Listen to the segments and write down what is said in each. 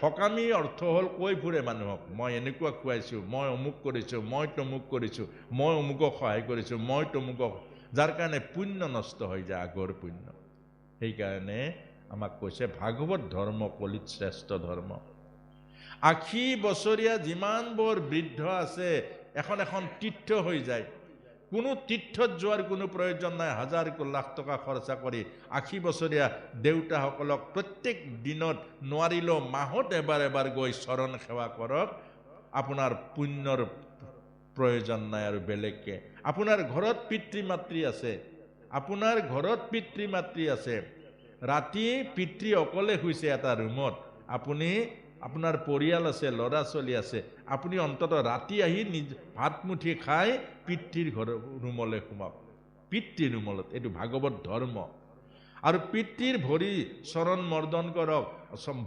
সকামী অৰ্থ হ'ল কৈ ফুৰে মানুহক, মই এনেকুৱা খুৱাইছোঁ, মই অমুক কৰিছোঁ, মই তমুক কৰিছোঁ, মই অমুকক সহায় কৰিছোঁ, মই তমুকক, যাৰ কাৰণে পুণ্য নষ্ট হৈ যায়, আগৰ পুণ্য। সেইকাৰণে আমাক কৈছে ভাগৱত ধৰ্ম কলিত শ্ৰেষ্ঠ ধৰ্ম। ৮০ বছৰীয়া যিমানবোৰ বৃদ্ধ আছে এখন এখন তীৰ্থ হৈ যায়। কোনো তীৰ্থত যোৱাৰ কোনো প্ৰয়োজন নাই, হাজাৰ লাখ টকা খৰচা কৰি ৮০ বছৰীয়া দেউতাসকলক প্ৰত্যেক দিনত নোৱাৰিলেও মাহত এবাৰ এবাৰ গৈ চৰণ সেৱা কৰক, আপোনাৰ পুণ্যৰ প্ৰয়োজন নাই আৰু বেলেগকে। আপোনাৰ ঘৰত পিতৃ মাতৃ আছে, আপোনাৰ ঘৰত পিতৃ মাতৃ আছে, ৰাতি পিতৃ অকলে শুইছে এটা ৰুমত, আপুনি আপোনাৰ পৰিয়াল আছে, ল'ৰা ছোৱালী আছে, আপুনি অন্ততঃ ৰাতি আহি ভাত মুঠি খাই পিতৃৰ ঘৰ ৰুমলৈ সোমাওক, পিতৃ ৰুমলৈ। এইটো ভাগৱত ধৰ্ম। আৰু পিতৃৰ ভৰি চৰণ মৰ্দন কৰক,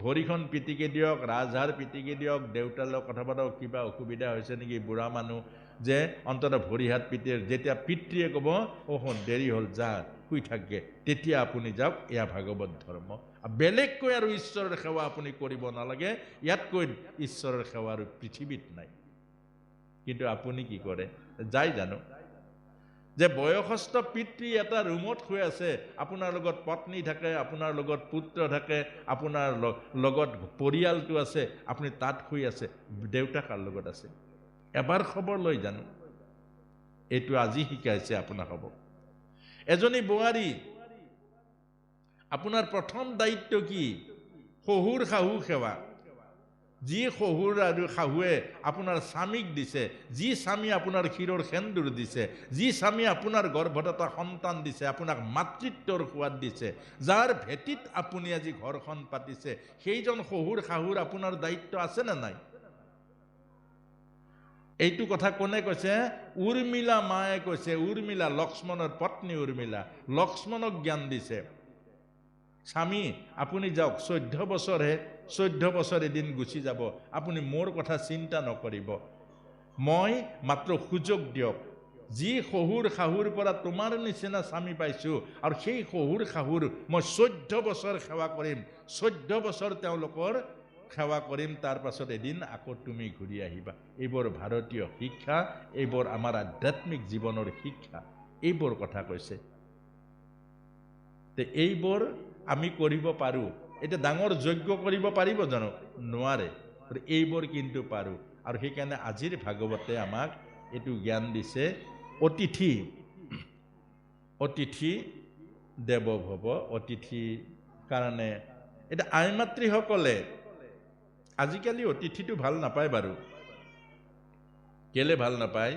ভৰিখন পিটিকি দিয়ক, ৰাজহাড় পিটিকি দিয়ক, দেউতাৰ লগত কথা পাতক, কিবা অসুবিধা হৈছে নেকি, বুঢ়া মানুহ যে অন্ততঃ ভৰি হাত পিটি, যেতিয়া পিতৃয়ে ক'ব অ শুন দেৰি হ'ল যা শুই থাকগে, তেতিয়া আপুনি যাওক। এয়া ভাগৱত ধৰ্ম। বেলেগকৈ আৰু ঈশ্বৰৰ সেৱা আপুনি কৰিব নালাগে, ইয়াতকৈ ঈশ্বৰৰ সেৱা আৰু পৃথিৱীত নাই। কিন্তু আপুনি কি কৰে, যাই জানো যে বয়সস্থ পিতৃ এটা ৰুমত শুই আছে, আপোনাৰ লগত পত্নী থাকে, আপোনাৰ লগত পুত্ৰ থাকে, আপোনাৰ লগত পৰিয়ালটো আছে, আপুনি তাত শুই আছে, দেউতা কাৰ লগত আছে? এবাৰ খবৰ লৈ জানো? এইটো আজি শিকাইছে আপোনাক। হ'ব এজনী বোৱাৰী, আপোনাৰ প্ৰথম দায়িত্ব কি? শহুৰ শাহু সেৱা। যি শহুৰ আৰু শাহুৱে আপোনাৰ স্বামীক দিছে, যি স্বামী আপোনাৰ ক্ষীৰৰ সেন্দুৰ দিছে, যি স্বামী আপোনাৰ গৰ্ভত এটা সন্তান দিছে, আপোনাক মাতৃত্বৰ সোৱাদ দিছে, যাৰ ভেটিত আপুনি আজি ঘৰখন পাতিছে, সেইজন শহুৰ শাহুৰ আপোনাৰ দায়িত্ব আছে নে নাই? এইটো কথা কোনে কৈছে? উৰ্মিলা মায়ে কৈছে। উৰ্মিলা, লক্ষ্মণৰ পত্নী উৰ্মিলা, লক্ষ্মণক জ্ঞান দিছে, স্বামী আপুনি যাওক, 14 বছৰহে, 14 বছৰ এদিন গুচি যাব, আপুনি মোৰ কথা চিন্তা নকৰিব, মই মাত্ৰ সুযোগ দিয়ক। যি শহুৰ শাহুৰ পৰা তোমাৰ নিচিনা স্বামী পাইছোঁ, আৰু সেই শহুৰ শাহুৰ মই 14 বছৰ সেৱা কৰিম, 14 বছৰ তেওঁলোকৰ সেৱা কৰিম, তাৰ পাছত এদিন আকৌ তুমি ঘূৰি আহিবা। এইবোৰ ভাৰতীয় শিক্ষা, এইবোৰ আমাৰ আধ্যাত্মিক জীৱনৰ শিক্ষা, এইবোৰ কথা কৈছে। এইবোৰ আমি কৰিব পাৰোঁ। এতিয়া ডাঙৰ যজ্ঞ কৰিব পাৰিব জানো? নোৱাৰে। এইবোৰ কিন্তু পাৰোঁ। আৰু সেইকাৰণে আজিৰ ভাগৱতে আমাক এইটো জ্ঞান দিছে, অতিথি অতিথি দেৱ ভৱ। অতিথি কাৰণে এতিয়া আই মাতৃসকলে আজিকালি অতিথিটো ভাল নাপায় বাৰু। কেলে ভাল নাপায়?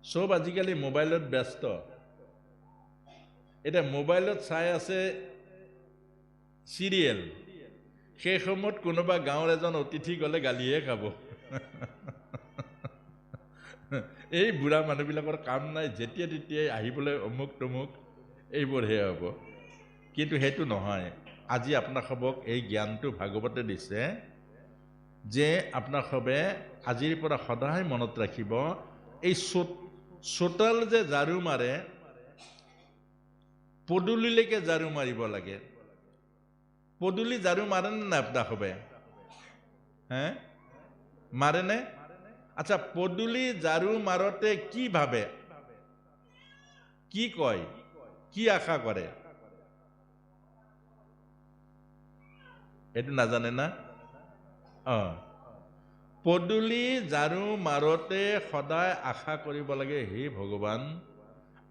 চব আজিকালি মোবাইলত ব্যস্ত। এতিয়া মোবাইলত চাই আছে চিৰিয়েল, সেই সময়ত কোনোবা গাঁৱৰ এজন অতিথি গ'লে গালিহে খাব। এই বুঢ়া মানুহবিলাকৰ কাম নাই, যেতিয়া তেতিয়াই আহিবলৈ অমুক তমুক, এইবোৰহে হ'ব। কিন্তু সেইটো নহয়। আজি আপোনাসৱক এই জ্ঞানটো ভাগৱতে দিছে যে আপোনাসৱে আজিৰ পৰা সদায় মনত ৰাখিব, এই চোতাল যে ঝাৰু মাৰে, পদূলিলৈকে ঝাৰু মাৰিব লাগে। পদূলি ঝাৰু মাৰেনে নাই আপোনাসৱে? হে মাৰেনে? আচ্ছা, পদূলি ঝাৰু মাৰোতে কি ভাবে, কি কয়, কি আশা কৰে? এইটো নাজানে না? পদূলি ঝাৰু মাৰোতে সদায় আশা কৰিব লাগে, হে ভগৱান,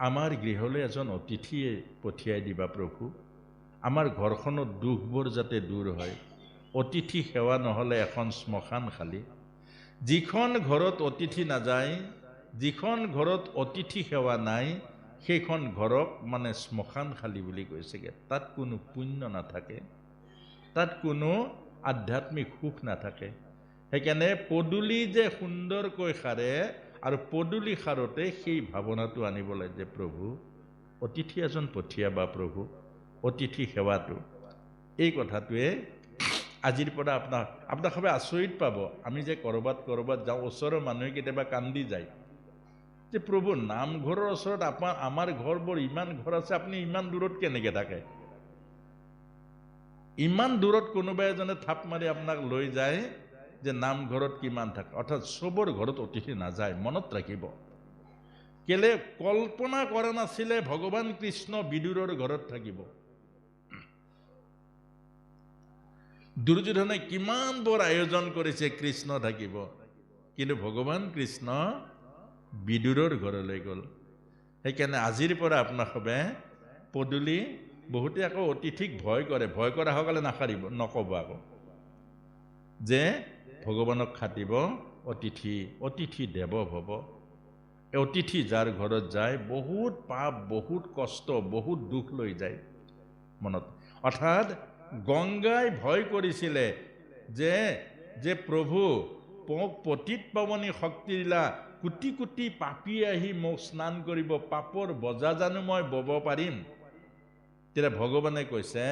আমাৰ গৃহলৈ এজন অতিথিয়ে পঠিয়াই দিবা প্ৰভু, আমাৰ ঘৰখনত দুখবোৰ যাতে দূৰ হয়। অতিথি সেৱা নহ'লে এখন শ্মশান খালী। যিখন ঘৰত অতিথি নাযায়, যিখন ঘৰত অতিথি সেৱা নাই, সেইখন ঘৰক মানে শ্মশান খালী বুলি কৈছেগৈ। তাত কোনো পুণ্য নাথাকে, তাত কোনো আধ্যাত্মিক সুখ নাথাকে। সেইকাৰণে পদূলি যে সুন্দৰকৈ সাৰে, আৰু পদূলি সাৰোতে সেই ভাৱনাটো আনিব লাগে যে প্ৰভু অতিথি এজন পঠিয়াবা, প্ৰভু অতিথি সেৱাটো। এই কথাটোৱে আজিৰ পৰা আপোনাক সবে আচৰিত পাব। আমি যে কৰবাত যাওঁ, ওচৰৰ মানুহে কেতিয়াবা কান্দি যায় যে প্ৰভু নামঘৰৰ ওচৰত আমাৰ ঘৰবোৰ ইমান ঘৰ আছে, আপুনি ইমান দূৰত কেনেকৈ থাকে? ইমান দূৰত কোনোবা এজনে থাপ মাৰি আপোনাক লৈ যায় যে নামঘৰত কিমান থাকে, অৰ্থাৎ চবৰ ঘৰত অতিথি নাযায়। মনত ৰাখিব, কেলে কল্পনা কৰা নাছিলে ভগৱান কৃষ্ণ বিদুৰৰ ঘৰত থাকিব। দুৰ্যোধনে কিমান বৰ আয়োজন কৰিছে কৃষ্ণ থাকিব, কিন্তু ভগৱান কৃষ্ণ বিদুৰৰ ঘৰলৈ গ'ল। সেইকাৰণে আজিৰ পৰা আপোনাক সবে পদূলি, বহুতে আকৌ অতিথিক ভয় কৰে, ভয় কৰা সকলে নাখাৰিব, নক'ব আকৌ যে ভগৱানক খাটিব অতিথি, অতিথি দেৱ ভৱ। অতিথি যাৰ ঘৰত যায় বহুত পাপ, বহুত কষ্ট, বহুত দুখ লৈ যায় মনত। অৰ্থাৎ গংগাই ভয় কৰিছিলে যে যে প্ৰভু মোক পতিত পাৱনী শক্তি দিলা, কোটি কোটি পাপী আহি মোক স্নান কৰিব, পাপৰ বজা জানো মই বব পাৰিম? তেতিয়া ভগৱানে কৈছে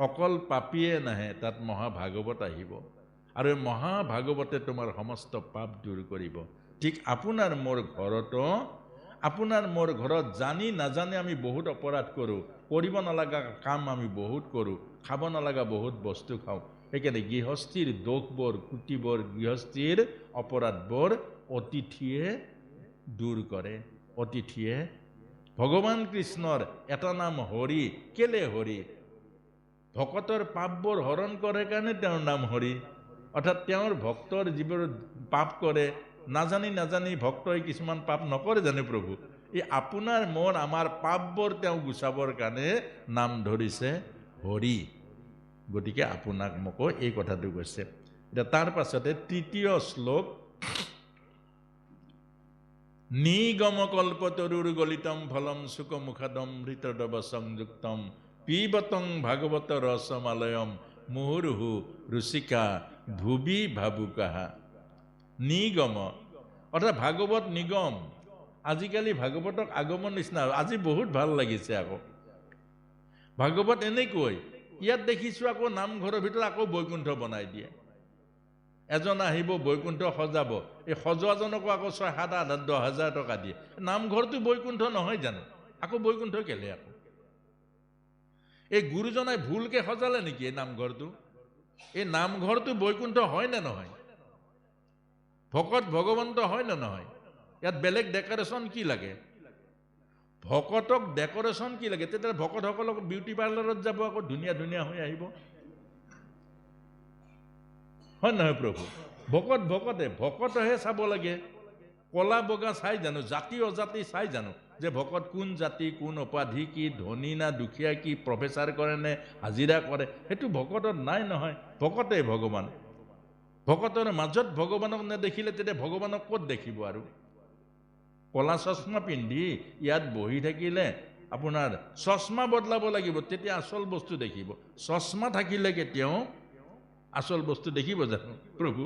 অকল পাপীয়ে নাহে, তাত মহাভাগৱত আহিব, আৰু মহাভাগৱতে তোমাৰ সমস্ত পাপ দূৰ কৰিব। ঠিক আপোনাৰ মোৰ ঘৰতো, আপোনাৰ মোৰ ঘৰত জানি নাজানি আমি বহুত অপৰাধ কৰোঁ, কৰিব নালাগা কাম আমি বহুত কৰোঁ, খাব নালাগা বহুত বস্তু খাওঁ। সেইকাৰণে গৃহস্থীৰ দোষবোৰ, কুটিবোৰ, গৃহস্থীৰ অপৰাধবোৰ অতিথিয়ে দূৰ কৰে। অতিথিয়ে, ভগৱান কৃষ্ণৰ এটা নাম হৰি। কেলে হৰি? ভকতৰ পাপবোৰ হৰণ কৰে কাৰণে তেওঁৰ নাম হৰি। অৰ্থাৎ তেওঁৰ ভক্তৰ যিবোৰ পাপ কৰে, নাজানি নাজানি ভক্তই কিছুমান পাপ নকৰে জানো প্ৰভু? এই আপোনাৰ মোৰ আমাৰ পাপবোৰ তেওঁ গুচাবৰ কাৰণে নাম ধৰিছে হৰি। গতিকে আপোনাক মোকো এই কথাটো কৈছে। এতিয়া তাৰ পাছতে তৃতীয় শ্লোক, নিগম কল্পতৰুৰ গলিতম ফলম সুক মুখাদম হৃতদব সংযুক্তম পিবতং ভাগৱত ৰসমালয়ম মুহুৰ্হু ৰুচিকা ভুবি ভাবুকাহা। নিগম অৰ্থাৎ ভাগৱত নিগম। আজিকালি ভাগৱতক আগমন নিচিনা, আজি বহুত ভাল লাগিছে। আকৌ ভাগৱত এনেকৈ ইয়াত দেখিছোঁ, আকৌ নামঘৰৰ ভিতৰত আকৌ বৈকুণ্ঠ বনাই দিয়ে। এজন আহিব বৈকুণ্ঠ সজাব, এই সজোৱাজনকো আকৌ 6, 7, 8, 10 হাজাৰ টকা দিয়ে। নামঘৰটো বৈকুণ্ঠ নহয় জানো? আকৌ বৈকুণ্ঠ কেলে? আকৌ এই গুৰুজনাই ভুলকে সজালে নেকি এই নামঘৰটো? এই নামঘৰটো বৈকুণ্ঠ হয় নে নহয়? ভকত ভগৱন্ত হয় নে নহয়? ইয়াত বেলেগ ডেকৰেশ্যন কি লাগে? ভকতক ডেকৰেশ্যন কি লাগে? তেতিয়া ভকতসকলক বিউটি পাৰ্লাৰত যাব, আকৌ ধুনীয়া ধুনীয়া হৈ আহিব, হয় নহয় প্ৰভু? ভকত ভকতে, ভকতহে চাব লাগে। কলা বগা চাই জানো? জাতি অজাতি চাই জানো? যে ভকত কোন জাতি, কোন উপাধি, কি ধনী না দুখীয়া, কি প্ৰফেচাৰ কৰে নে হাজিৰা কৰে, সেইটো ভকতত নাই নহয়। ভকতে ভগৱান। ভকতৰ মাজত ভগৱানক নেদেখিলে তেতিয়া ভগৱানক ক'ত দেখিব? আৰু কলা চশমা পিন্ধি ইয়াত বহি থাকিলে আপোনাৰ চশমা বদলাব লাগিব, তেতিয়া আচল বস্তু দেখিব। চশমা থাকিলে কেতিয়াও আচল বস্তু দেখিব জানো প্ৰভু?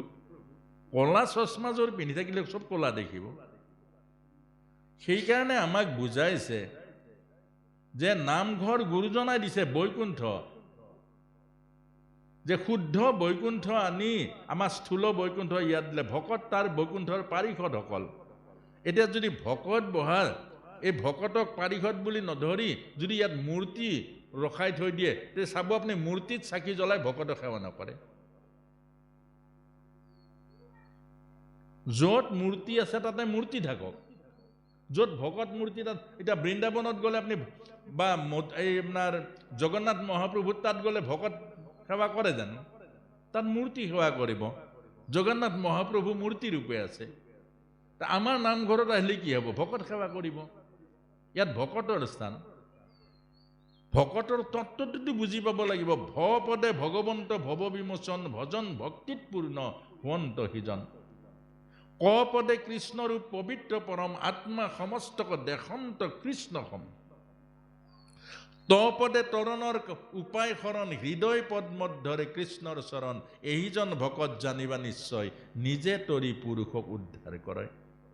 কলা চশমাযোৰ পিন্ধি থাকিলে চব কলা দেখিব। সেইকাৰণে আমাক বুজাইছে যে নামঘৰ গুৰুজনাই দিছে বৈকুণ্ঠ, যে শুদ্ধ বৈকুণ্ঠ আনি আমাৰ স্থূল বৈকুণ্ঠ ইয়াত দিলে। ভকত তাৰ বৈকুণ্ঠৰ পাৰিষদসকল। এতিয়া যদি ভকত বহা, এই ভকতক পাৰিষদ বুলি নধৰি যদি ইয়াত মূৰ্তি ৰখাই থৈ দিয়ে, তেতিয়া চাব আপুনি মূৰ্তিত চাকি জ্বলাই ভকতক সেৱা নকৰে। য'ত মূৰ্তি আছে তাতে মূৰ্তি থাকক, য'ত ভকত মূৰ্তি তাত। এতিয়া বৃন্দাবনত গ'লে আপুনি বা এই আপোনাৰ জগন্নাথ মহাপ্ৰভুত তাত গ'লে ভকত সেৱা কৰে জানো? তাত মূৰ্তি সেৱা কৰিব। জগন্নাথ মহাপ্ৰভু মূৰ্তি ৰূপে আছে। আমাৰ নামঘৰত আহিলে কি হ'ব? ভকত সেৱা কৰিব। ইয়াত ভকতৰ স্থান। ভকতৰ তত্ত্বটোতো বুজি পাব লাগিব। ভপদে ভগৱন্ত ভৱ বিমোচন ভজন ভক্তিত পূৰ্ণ হোৱন্ত সিজন। ক পদে কৃষ্ণৰূপ পবিত্ৰ পৰম আত্মা সমস্তক দেশন্ত কৃষ্ণ সম। ত পদে তৰণৰ উপায় শৰণ হৃদয় পদ্মত ধৰে কৃষ্ণৰ চৰণ। এইজন ভকত জানিবা নিশ্চয় নিজে তৰি পুৰুষক উদ্ধাৰ কৰে।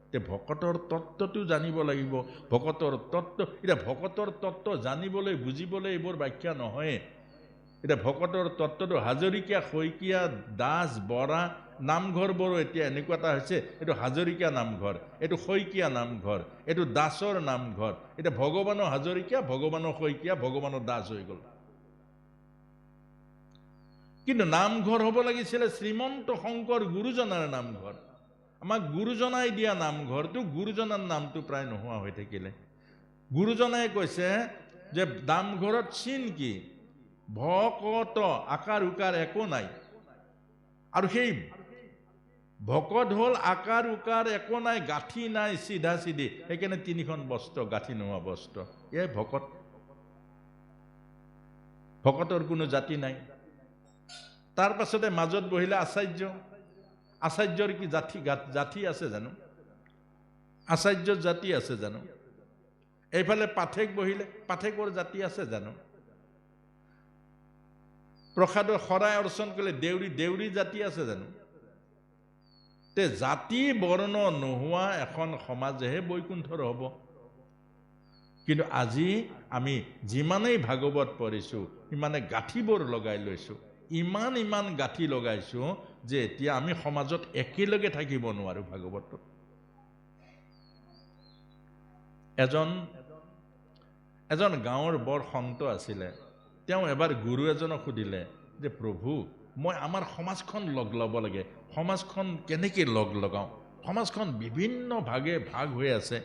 এতিয়া ভকতৰ তত্ত্বটো জানিব লাগিব। ভকতৰ তত্ত্ব, এতিয়া ভকতৰ তত্ত্ব জানিবলৈ বুজিবলৈ এইবোৰ ব্যাখ্যা নহয়। এতিয়া ভকতৰ তত্ত্বটো হাজৰিকীয়া, শইকীয়া, দাস, বৰা নামঘৰবোৰো এতিয়া এনেকুৱা এটা হৈছে, এইটো হাজৰিকীয়া নামঘৰ, এইটো শইকীয়া নামঘৰ, এইটো দাসৰ নামঘৰ। এতিয়া ভগৱানৰ হাজৰিকীয়া, ভগৱানৰ শইকীয়া, ভগৱানৰ দাস হৈ গ'ল। কিন্তু নামঘৰ হ'ব লাগিছিলে শ্ৰীমন্ত শংকৰ গুৰুজনাৰ নামঘৰ। আমাক গুৰুজনাই দিয়া নামঘৰটো, গুৰুজনাৰ নামটো প্ৰায় নোহোৱা হৈ থাকিলে। গুৰুজনাই কৈছে যে নামঘৰত চিন কি? ভকত, আকাৰ উকাৰ একো নাই। আৰু সেই ভকত হ'ল আকাৰ উকাৰ একো নাই, গাঁঠি নাই, চিধা চিধি, সেইকাৰণে তিনিখন বস্ত্ৰ, গাঁঠি নোহোৱা বস্ত্ৰ, এয়াই ভকত। ভকতৰ কোনো জাতি নাই। তাৰ পাছতে মাজত বহিলে আচাৰ্য। আচাৰ্যৰ কি জাতি আছে জানো? আচাৰ্যৰ জাতি আছে জানো? এইফালে পাঠেক বহিলে, পাঠেকৰ জাতি আছে জানো? প্ৰসাদৰ শৰাই অৰ্চন কৰিলে দেউৰী জাতি আছে জানো? তে জাতি বৰ্ণ নোহোৱা এখন সমাজেহে বৈকুণ্ঠৰ হ'ব। কিন্তু আজি আমি যিমানেই ভাগৱত পঢ়িছোঁ সিমানে গাঁঠিবোৰ লগাই লৈছোঁ, ইমান গাঁঠি লগাইছোঁ যে এতিয়া আমি সমাজত একেলগে থাকিব নোৱাৰোঁ। ভাগৱতত এজন গাঁৱৰ বৰ সন্ত আছিলে। তেওঁ এবাৰ গুৰু এজনক সুধিলে যে প্ৰভু, মই আমাৰ সমাজখন লগ ল'ব লাগে, সমাজখন কেনেকৈ লগ লগাওঁ? সমাজখন বিভিন্ন ভাগে ভাগ হৈ আছে,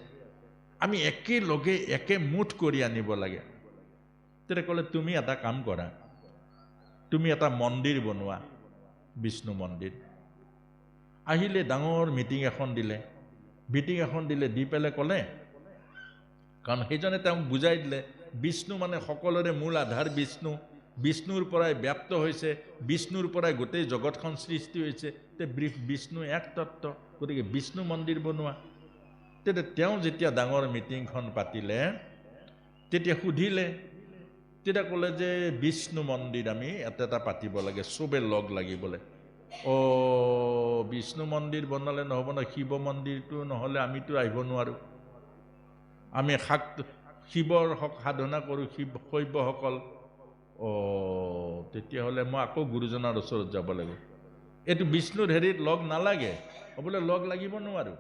আমি একেলগে একেমুঠ কৰি আনিব লাগে। তেতিয়া ক'লে তুমি এটা কাম কৰা, তুমি এটা মন্দিৰ বনোৱা, বিষ্ণু মন্দিৰ। আহিলে ডাঙৰ মিটিং এখন দিলে। দি পেলাই ক'লে, কাৰণ সেইজনে তেওঁক বুজাই দিলে বিষ্ণু মানে সকলোৰে মূল আধাৰ বিষ্ণু, বিষ্ণুৰ পৰাই ব্যাপ্ত হৈছে, বিষ্ণুৰ পৰাই গোটেই জগতখন সৃষ্টি হৈছে। তে বিষ্ণু এক তত্ত্ব, গতিকে বিষ্ণু মন্দিৰ বনোৱা। তেতিয়া তেওঁ যেতিয়া ডাঙৰ মিটিংখন পাতিলে তেতিয়া সুধিলে, তেতিয়া ক'লে যে বিষ্ণু মন্দিৰ আমি এটা পাতিব লাগে, চবে লগ লাগিবলৈ। বিষ্ণু মন্দিৰ বনালে নহ'ব ন, শিৱ মন্দিৰটো নহ'লে আমিতো আহিব নোৱাৰোঁ। আমি শিৱৰ সাধনা কৰোঁ, শৈৱসকল। তেতিয়াহ'লে মই আকৌ গুৰুজনাৰ ওচৰত যাব লাগিব। এইটো বিষ্ণুৰ হেৰিত লগ নালাগে, বোলে লগ লাগিব নোৱাৰোঁ।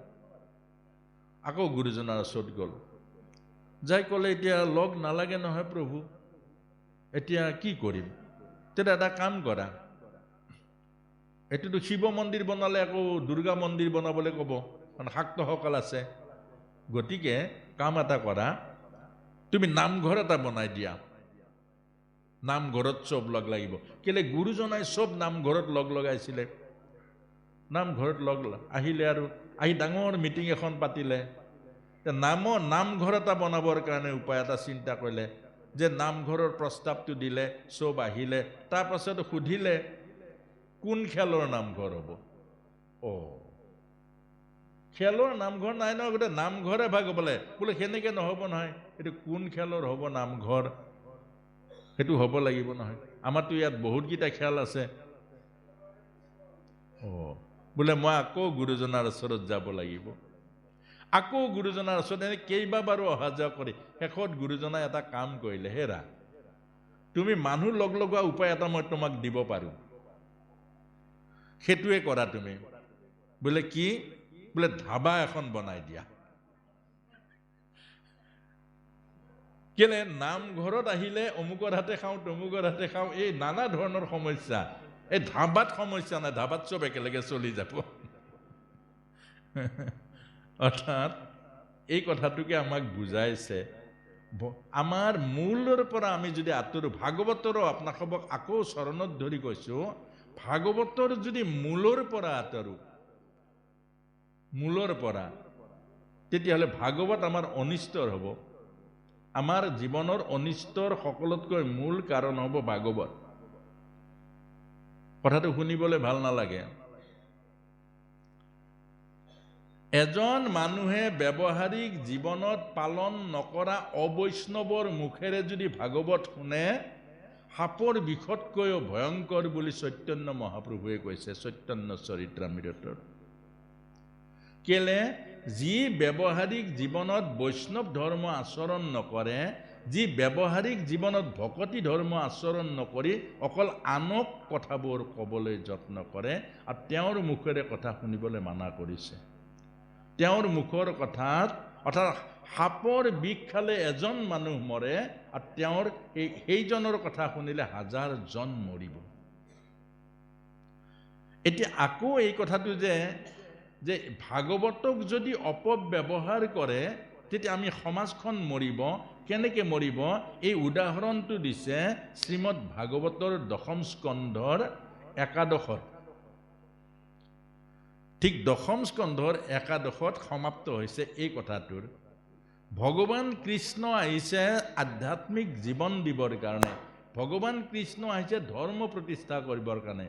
আকৌ গুৰুজনাৰ ওচৰত গ'ল, যাই ক'লে এতিয়া লগ নালাগে নহয় প্ৰভু, এতিয়া কি কৰিম? তেতিয়া এটা কাম কৰা, এইটোতো শিৱ মন্দিৰ বনালে আকৌ দুৰ্গা মন্দিৰ বনাবলৈ ক'ব, কাৰণ শাক্তসকল আছে। গতিকে কাম এটা কৰা, তুমি নামঘৰ এটা বনাই দিয়া, নামঘৰত চব লগ লাগিব। কেলে গুৰুজনাই চব নামঘৰত লগ লগাইছিলে। নামঘৰত আহিলে আৰু আহি ডাঙৰ মিটিং এখন পাতিলে। নামঘৰ এটা বনাবৰ কাৰণে উপায় এটা চিন্তা কৰিলে, যে নামঘৰৰ প্ৰস্তাৱটো দিলে, চব আহিলে। তাৰপাছত সুধিলে কোন খেলৰ নামঘৰ হ'ব? খেলৰ নামঘৰ নাই নহয়, গোটেই নামঘৰে ভাগ বোলে সেনেকে নহ'ব নহয়, এইটো কোন খেলৰ হ'ব নামঘৰ, সেইটো হ'ব লাগিব নহয়। আমাৰতো ইয়াত বহুতকেইটা খেল আছে। বোলে মই আকৌ গুৰুজনাৰ ওচৰত যাব লাগিব। আকৌ গুৰুজনাৰ ওচৰত এনে কেইবাবাৰো অহা যোৱা কৰি শেষত গুৰুজনাই এটা কাম কৰিলে, হেৰা তুমি মানুহ লগ লগোৱা উপায় এটা মই তোমাক দিব পাৰোঁ, সেইটোৱে কৰা তুমি। বোলে কি? বোলে ধাবা এখন বনাই দিয়া। কেলে নামঘৰত আহিলে অমুকৰ হাতে খাওঁ, তমুকৰ হাতে খাওঁ, এই নানা ধৰণৰ সমস্যা। এই ধাবাত সমস্যা নাই, ধাবাত চব একেলগে চলি যাব। অৰ্থাৎ এই কথাটোকে আমাক বুজাইছে, আমাৰ মূলৰ পৰা আমি যদি আঁতৰো, ভাগৱতৰো আপোনালোকক আকৌ চৰণত ধৰি কৈছোঁ, ভাগৱতৰ যদি মূলৰ পৰা আঁতৰো, মূলৰ পৰা, তেতিয়াহ'লে ভাগৱত আমাৰ অনিষ্টৰ হ'ব। আমাৰ জীৱনৰ অনিষ্টৰ সকলোতকৈ মূল কাৰণ হ'ব ভাগৱত। কথাটো শুনিবলৈ ভাল নালাগে। এজন মানুহে ব্যৱহাৰিক জীৱনত পালন নকৰা অবৈষ্ণৱৰ মুখেৰে যদি ভাগৱত শুনে, সাপৰ বিষতকৈও ভয়ংকৰ বুলি চৈতন্য মহাপ্ৰভুৱে কৈছে চৈতন্য চৰিত্ৰামৃতত। কেলে যি ব্যৱহাৰিক জীৱনত বৈষ্ণৱ ধৰ্ম আচৰণ নকৰে, যি ব্যৱহাৰিক জীৱনত ভকতি ধৰ্ম আচৰণ নকৰি অকল আনক কথাবোৰ ক'বলৈ যত্ন কৰে, আৰু তেওঁৰ মুখেৰে কথা শুনিবলৈ মানা কৰিছে। তেওঁৰ মুখৰ কথাত, অৰ্থাৎ সাপৰ বিষ খালে এজন মানুহ মৰে, আৰু তেওঁৰ সেইজনৰ কথা শুনিলে 1000জন মৰিব। এতিয়া আকৌ এই কথাটো যে যে ভাগৱতক যদি অপব্যৱহাৰ কৰে তেতিয়া আমি সমাজখন মৰিব। কেনেকৈ মৰিব? এই উদাহৰণটো দিছে শ্ৰীমদ ভাগৱতৰ 10ম স্কন্ধৰ 11 ঠিক 10ম স্কন্ধৰ 11 সমাপ্ত হৈছে এই কথাটোৰ। ভগৱান কৃষ্ণ আহিছে আধ্যাত্মিক জীৱন দিবৰ কাৰণে, ভগৱান কৃষ্ণ আহিছে ধৰ্ম প্ৰতিষ্ঠা কৰিবৰ কাৰণে।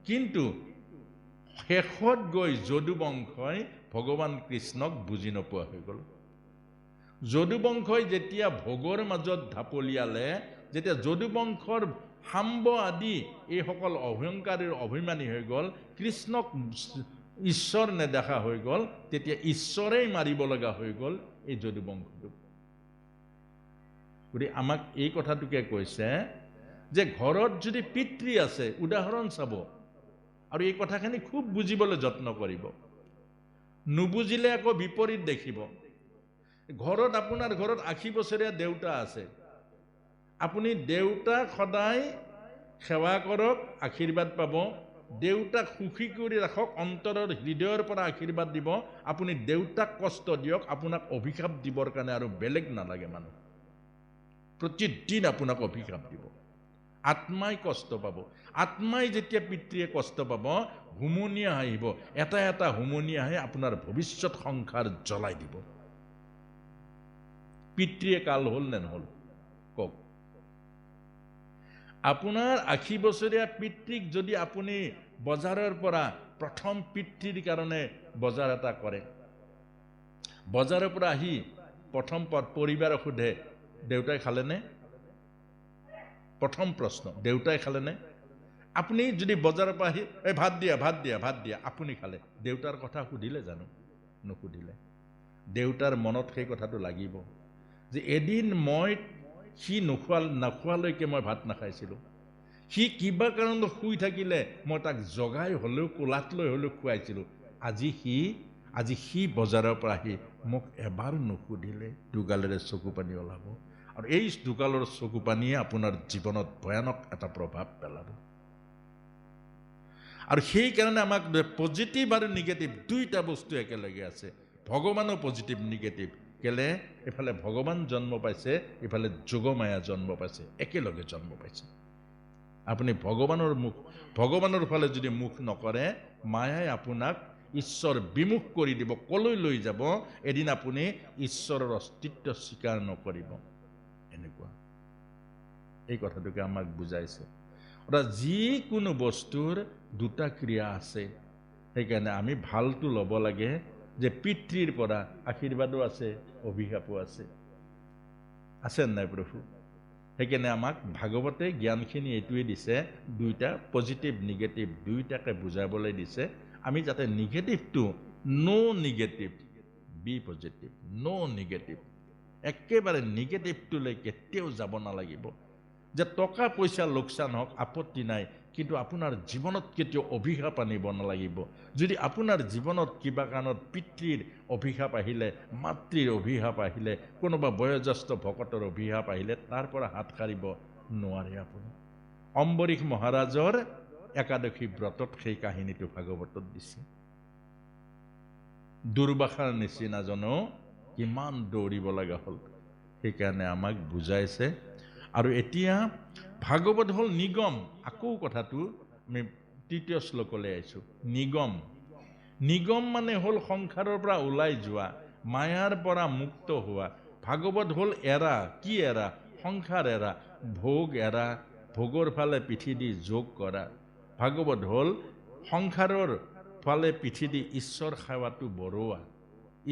কিন্তু শেষত গৈ যদুবংশই ভগৱান কৃষ্ণক বুজি নোপোৱা হৈ গ'ল। যদুবংশই যেতিয়া ভোগৰ মাজত ঢাপলিয়ালে, যেতিয়া যদুবংশৰ সাম্ব আদি এইসকল অহংকাৰীৰ অভিমানী হৈ গ'ল, কৃষ্ণক ঈশ্বৰ নেদেখা হৈ গ'ল, তেতিয়া ঈশ্বৰেই মাৰিব লগা হৈ গ'ল এই যদুবংশটোক। গতিকে আমাক এই কথাটোকে কৈছে যে ঘৰত যদি পিতৃ আছে, উদাহৰণ চাব আৰু এই কথাখিনি খুব বুজিবলৈ যত্ন কৰিব, নুবুজিলে আকৌ বিপৰীত দেখিব। ঘৰত আপোনাৰ ঘৰত 80 বছৰীয়া দেউতা আছে, আপুনি দেউতাক সদায় সেৱা কৰক, আশীৰ্বাদ পাব। দেউতাক সুখী কৰি ৰাখক, অন্তৰৰ হৃদয়ৰ পৰা আশীৰ্বাদ দিব। আপুনি দেউতাক কষ্ট দিয়ক, আপোনাক অভিশাপ দিবৰ কাৰণে আৰু বেলেগ নালাগে মানুহ। প্ৰতিদিন আপোনাক অভিশাপ দিব, আত্মাই কষ্ট পাব। আত্মাই যেতিয়া পিতৃয়ে কষ্ট পাব, হুমনিয়া আহিব, এটা এটা হুমনিয়া আহি আপোনাৰ ভৱিষ্যত সংসাৰ জ্বলাই দিব। পিতৃয়ে কাল হ'ল নে নহ'ল কওক? আপোনাৰ 80 বছৰীয়া পিতৃক যদি আপুনি বজাৰৰ পৰা প্ৰথম পিতৃৰ কাৰণে বজাৰ এটা কৰে, বজাৰৰ পৰা আহি প্ৰথম পৰিবাৰক সোধে দেউতাই খালেনে? প্ৰথম প্ৰশ্ন, দেউতাই খালেনে? আপুনি যদি বজাৰৰ পৰা আহি এই ভাত দিয়া ভাত দিয়া ভাত দিয়া, আপুনি খালে, দেউতাৰ কথা সুধিলে জানো? নুসুধিলে। দেউতাৰ মনত সেই কথাটো লাগিব যে এদিন মই সি নোখোৱালৈকে মই ভাত নাখাইছিলোঁ, সি কিবা কাৰণত শুই থাকিলে মই তাক জগাই হ'লেও কোলাত লৈ হ'লেও খুৱাইছিলোঁ। আজি সি বজাৰৰ পৰা আহি মোক এবাৰ নুসুধিলে, দুগালেৰে চকু পানী ওলাব। আৰু এই দুগালৰ চকু পানীয়ে আপোনাৰ জীৱনত ভয়ানক এটা প্ৰভাৱ পেলাব। আৰু সেইকাৰণে আমাক পজিটিভ আৰু নিগেটিভ দুইটা বস্তু একেলগে আছে। ভগৱানো পজিটিভ নিগেটিভ। কেলে? এফালে ভগৱান জন্ম পাইছে, এফালে যোগমায়া জন্ম পাইছে, একেলগে জন্ম পাইছে। আপুনি ভগৱানৰ ফালে যদি মুখ নকৰে, মায়াই আপোনাক ঈশ্বৰ বিমুখ কৰি দিব। কলৈ লৈ যাব? এদিন আপুনি ঈশ্বৰৰ অস্তিত্ব স্বীকাৰ নকৰিব। এনেকুৱা এই কথাটোকে আমাক বুজাইছে। অৰ্থাৎ যিকোনো বস্তুৰ দুটা ক্ৰিয়া আছে। সেইকাৰণে আমি ভালটো ল'ব লাগে যে পিতৃৰ পৰা আশীৰ্বাদো আছে, অভিশাপো আছে। আছে নাই প্ৰভু? সেইকাৰণে আমাক ভাগৱতে জ্ঞানখিনি এইটোৱে দিছে, দুইটা পজিটিভ নিগেটিভ দুইটাকে বুজাবলৈ দিছে। আমি যাতে নিগেটিভটো নিগেটিভ, বি পজিটিভ, নিগেটিভ, একেবাৰে নিগেটিভটোলৈ কেতিয়াও যাব নালাগিব। যে টকা পইচা লোকচান হওক আপত্তি নাই, কিন্তু আপোনাৰ জীৱনত কেতিয়াও অভিশাপ আনিব নালাগিব। যদি আপোনাৰ জীৱনত কিবা কাৰণত পিতৃৰ অভিশাপ আহিলে, মাতৃৰ অভিশাপ আহিলে, কোনোবা বয়োজ্যেষ্ঠ ভকতৰ অভিশাপ আহিলে, তাৰ পৰা হাত সাৰিব নোৱাৰে আপুনি। অম্বৰীশ মহাৰাজৰ একাদশী ব্ৰতত সেই কাহিনীটো ভাগৱতত দিছে। দুৰ্বাসাৰ নিচিনাজনেও কিমান দৌৰিব লগা হ'ল, সেইকাৰণে আমাক বুজাইছে। আৰু এতিয়া ভাগৱত হ'ল নিগম। আকৌ কথাটো আমি 3য় শ্লোকলৈ আহিছোঁ। নিগম মানে হ'ল সংসাৰৰ পৰা ওলাই যোৱা, মায়াৰ পৰা মুক্ত হোৱা। ভাগৱত হ'ল এৰা। কি এৰা? সংসাৰ এৰা, ভোগ এৰা, ভোগৰ ফালে পিঠি দি যোগ কৰা। ভাগৱত হ'ল সংসাৰৰ ফালে পিঠি দি ঈশ্বৰ সেৱাটো বঢ়োৱা,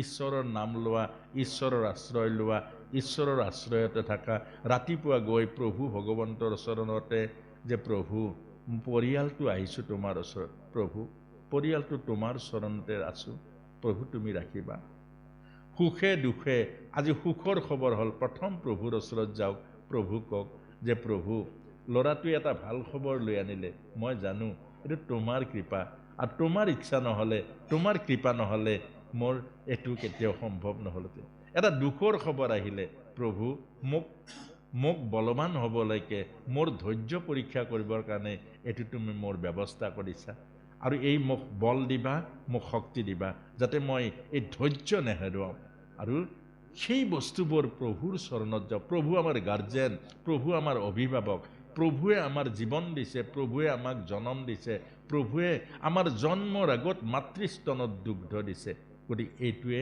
ঈশ্বৰৰ নাম লোৱা, ঈশ্বৰৰ আশ্ৰয় লোৱা, ঈশ্বৰৰ আশ্ৰয়তে থকা। ৰাতিপুৱা গৈ প্ৰভু ভগৱন্তৰ চৰণতে যে প্ৰভু পৰিয়ালটো আহিছোঁ তোমাৰ ওচৰত, প্ৰভু পৰিয়ালটো তোমাৰ চৰণতে আছোঁ, প্ৰভু তুমি ৰাখিবা। সুখে দুখে, আজি সুখৰ খবৰ হ'ল, প্ৰথম প্ৰভুৰ ওচৰত যাওক, প্ৰভু কওক যে প্ৰভু ল'ৰাটোৱে এটা ভাল খবৰ লৈ আনিলে, মই জানো এইটো তোমাৰ কৃপা, আৰু তোমাৰ ইচ্ছা নহ'লে, তোমাৰ কৃপা নহ'লে মোৰ এইটো কেতিয়াও সম্ভৱ নহ'লহেঁতেন। এটা দুখৰ খবৰ আহিলে, প্ৰভু মোক বলৱান হ'বলৈকে, মোৰ ধৈৰ্য পৰীক্ষা কৰিবৰ কাৰণে এইটো তুমি মোৰ ব্যৱস্থা কৰিছা। আৰু এই মোক বল দিবা, মোক শক্তি দিবা, যাতে মই এই ধৈৰ্য নেহেৰুৱাওঁ আৰু সেই বস্তুবোৰ প্ৰভুৰ চৰণত যাওঁ। প্ৰভু আমাৰ গাৰ্জেন, প্ৰভু আমাৰ অভিভাৱক, প্ৰভুৱে আমাৰ জীৱন দিছে, প্ৰভুৱে আমাক জন্ম দিছে, প্ৰভুৱে আমাৰ জন্মৰ আগত মাতৃস্তনত দুগ্ধ দিছে। গতিকে এইটোৱে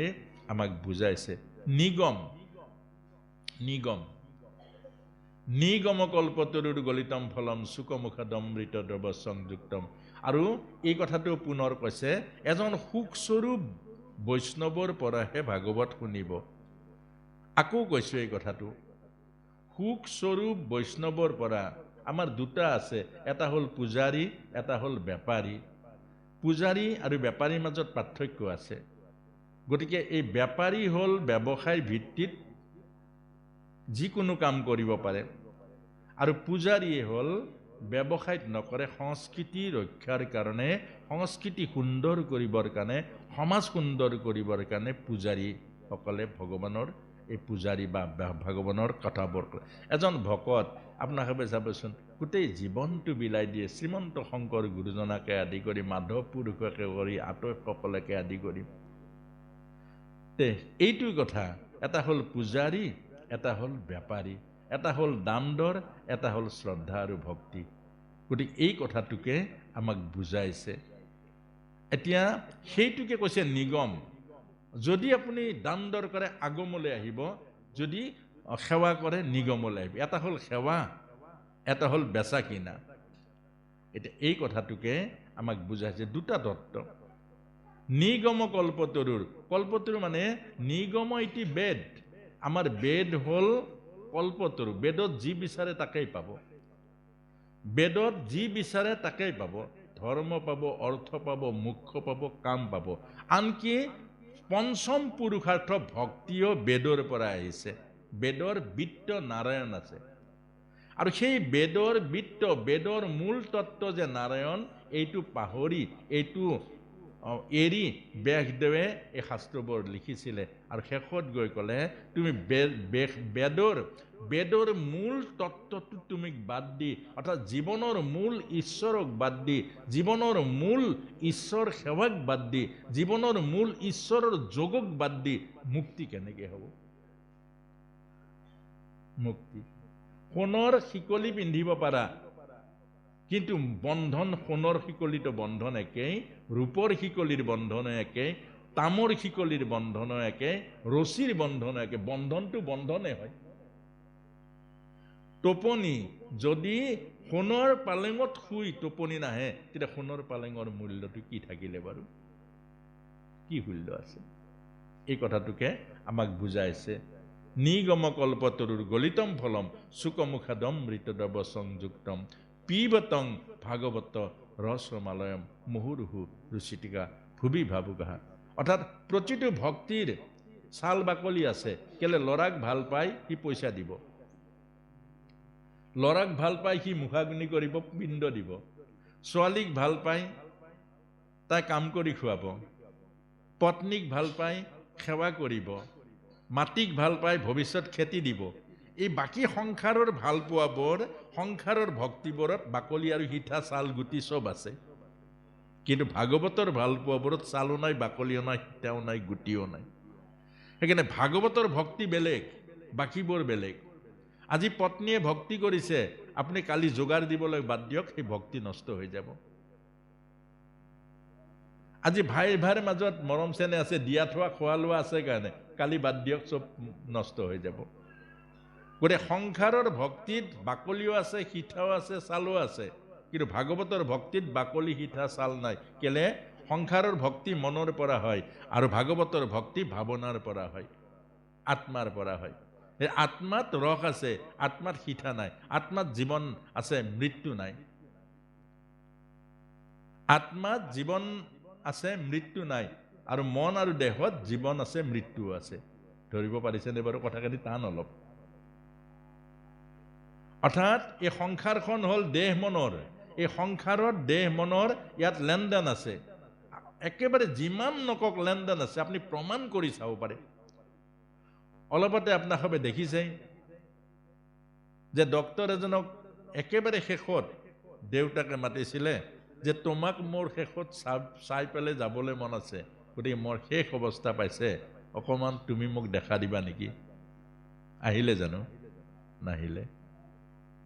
আমাক বুজাইছে। নিগম নিগম নিগম কল্পতৰুৰ গলিতম ফলম সুকমুখাদমৃত দ্ৰৱ সংযুক্তম। আৰু এই কথাটো পুনৰ কৈছে, এজন সুখস্বৰূপ বৈষ্ণৱৰ পৰাহে ভাগৱত শুনিব। আকৌ কৈছো এই কথাটো, সুখস্বৰূপ বৈষ্ণৱৰ পৰা। আমাৰ দুটা আছে, এটা হ'ল পূজাৰী, এটা হ'ল বেপাৰী। পূজাৰী আৰু বেপাৰীৰ মাজত পাৰ্থক্য আছে। গতিকে এই বেপাৰী হ'ল ব্যৱসায় ভিত্তিত যিকোনো কাম কৰিব পাৰে, আৰু পূজাৰীয়ে হ'ল ব্যৱসায়ত নকৰে, সংস্কৃতি ৰক্ষাৰ কাৰণে, সংস্কৃতি সুন্দৰ কৰিবৰ কাৰণে, সমাজ সুন্দৰ কৰিবৰ কাৰণে পূজাৰীসকলে ভগৱানৰ এই পূজাৰী বা ভগৱানৰ কথাবোৰ কয়। এজন ভকত আপোনালোকে চাবচোন, গোটেই জীৱনটো বিলাই দিয়ে, শ্ৰীমন্ত শংকৰ গুৰুজনাকে আদি কৰি, মাধৱ পুৰুষকে কৰি, আতসকলকে আদি কৰি। এইটো কথা, এটা হ'ল পূজাৰী, এটা হ'ল বেপাৰী, এটা হ'ল দাম দৰ, এটা হ'ল শ্ৰদ্ধা আৰু ভক্তি। গতিকে এই কথাটোকে আমাক বুজাইছে। এতিয়া সেইটোকে কৈছে নিগম। যদি আপুনি দাম দৰ কৰে আগমলৈ আহিব, যদি সেৱা কৰে নিগমলৈ আহিব। এটা হ'ল সেৱা, এটা হ'ল বেচা কিনা। এতিয়া এই কথাটোকে আমাক বুজাইছে, দুটা তত্ত্ব। নিগম কল্পতৰুৰ, কল্পতৰু মানে নিগম ইতি বেদ। আমাৰ বেদ হ'ল কল্পতৰু। বেদত যি বিচাৰে তাকেই পাব। বেদত যি বিচাৰে তাকেই পাব। ধৰ্ম পাব, অৰ্থ পাব, মোক্ষ পাব, কাম পাব। আনকি পঞ্চম পুৰুষাৰ্থ ভক্তিও বেদৰ পৰা আহিছে। বেদৰ বিত্ত নাৰায়ণ আছে, আৰু সেই বেদৰ বিত্ত, বেদৰ মূল তত্ত্ব যে নাৰায়ণ, এইটো পাহৰি, এইটো এৰি ব্যাসদেৱে এই শাস্ত্ৰবোৰ লিখিছিলে। আৰু শেষত গৈ ক'লে, তুমি বেদৰ মূল তত্ত্বটো তুমি বাদ দি, অৰ্থাৎ জীৱনৰ মূল ঈশ্বৰক বাদ দি, জীৱনৰ মূল ঈশ্বৰ সেৱাক বাদ দি, জীৱনৰ মূল ঈশ্বৰৰ যোগক বাদ দি মুক্তি কেনেকে হ'ব? মুক্তি সোণৰ শিকলি পিন্ধিব পাৰা, কিন্তু বন্ধন, সোণৰ শিকলিতো বন্ধন একেই, ৰূপৰ শিকলিৰ বন্ধন একেই, তামৰ শিকলিৰ বন্ধন একেই, ৰছীৰ বন্ধন একে। বন্ধনটো বন্ধনে হয়। টোপনি, যদি সোণৰ পালেঙত শুই টোপনি নাহে, তেতিয়া সোণৰ পালেঙৰ মূল্যটো কি থাকিলে বাৰু? কি মূল্য আছে? এই কথাটোকে আমাক বুজাইছে। নিগম কল্পতৰুৰ গলিতম ফলম সুকমুখাদম মৃতদ্ৰৱ সংযুক্তম পিবতং ভাগৱত ৰসমালয়ম মুহুৰ্হু ৰুচিতিকা ভুবি ভাবুকাহা। অৰ্থাৎ প্ৰতিটো ভক্তিৰ ছাল বাকলি আছে। কেলে? ল'ৰাক ভাল পাই সি পইচা দিব, ল'ৰাক ভাল পাই সি মুখাগ্নি কৰিব, পিণ্ড দিব, ছোৱালীক ভাল পাই তাই কাম কৰি খুৱাব, পত্নীক ভাল পাই সেৱা কৰিব, মাটিক ভাল পাই ভৱিষ্যত খেতি দিব। এই বাকী সংসাৰৰ ভাল পোৱাবোৰ, সংসাৰৰ ভক্তিবোৰত বাকলি আৰু সিঠা ছাল গুটি চব আছে। কিন্তু ভাগৱতৰ ভাল পোৱাবোৰত ছালো নাই, বাকলিও নাই, সিঠাও নাই, গুটিও নাই। সেইকাৰণে ভাগৱতৰ ভক্তি বেলেগ, বাকীবোৰ বেলেগ। আজি পত্নীয়ে ভক্তি কৰিছে, আপুনি কালি যোগাৰ দিবলৈ বাদ দিয়ক, সেই ভক্তি নষ্ট হৈ যাব। আজি ভাই ভাইৰ মাজত মৰম চেনেহ আছে, দিয়া থোৱা খোৱা লোৱা আছে কাৰণে, কালি বাদ দিয়ক, চব নষ্ট হৈ যাব। গতিকে সংসাৰৰ ভক্তিত বাকলিও আছে, সিঠাও আছে, ছালো আছে, কিন্তু ভাগৱতৰ ভক্তিত বাকলি সিঠা ছাল নাই। কেলে? সংসাৰৰ ভক্তি মনৰ পৰা হয়, আৰু ভাগৱতৰ ভক্তি ভাৱনাৰ পৰা হয়, আত্মাৰ পৰা হয়। এই আত্মাত ৰস আছে, আত্মাত সিঠা নাই, আত্মাত জীৱন আছে, মৃত্যু নাই। আত্মাত জীৱন আছে, মৃত্যু নাই, আৰু মন আৰু দেহত জীৱন আছে, মৃত্যু আছে। ধৰিব পাৰিছেনে বাৰু? কথাখিনি টান অলপ। অৰ্থাৎ এই সংসাৰখন হ'ল দেহ মনৰ, এই সংসাৰত দেহ মনৰ ইয়াত লেনদেন আছে, একেবাৰে যিমান নকক লেনদেন আছে, আপুনি প্ৰমাণ কৰি চাব পাৰে। অলপতে আপোনালোকে দেখিছে যে ডক্তৰ এজনক একেবাৰে শেষত দেউতাকে মাতিছিলে, যে তোমাক মোৰ শেষত চাই পেলাই যাবলৈ মন আছে, গতিকে মোৰ শেষ অৱস্থা পাইছে, অকণমান তুমি মোক দেখা দিবা নেকি? আহিলে জানো? নাহিলে।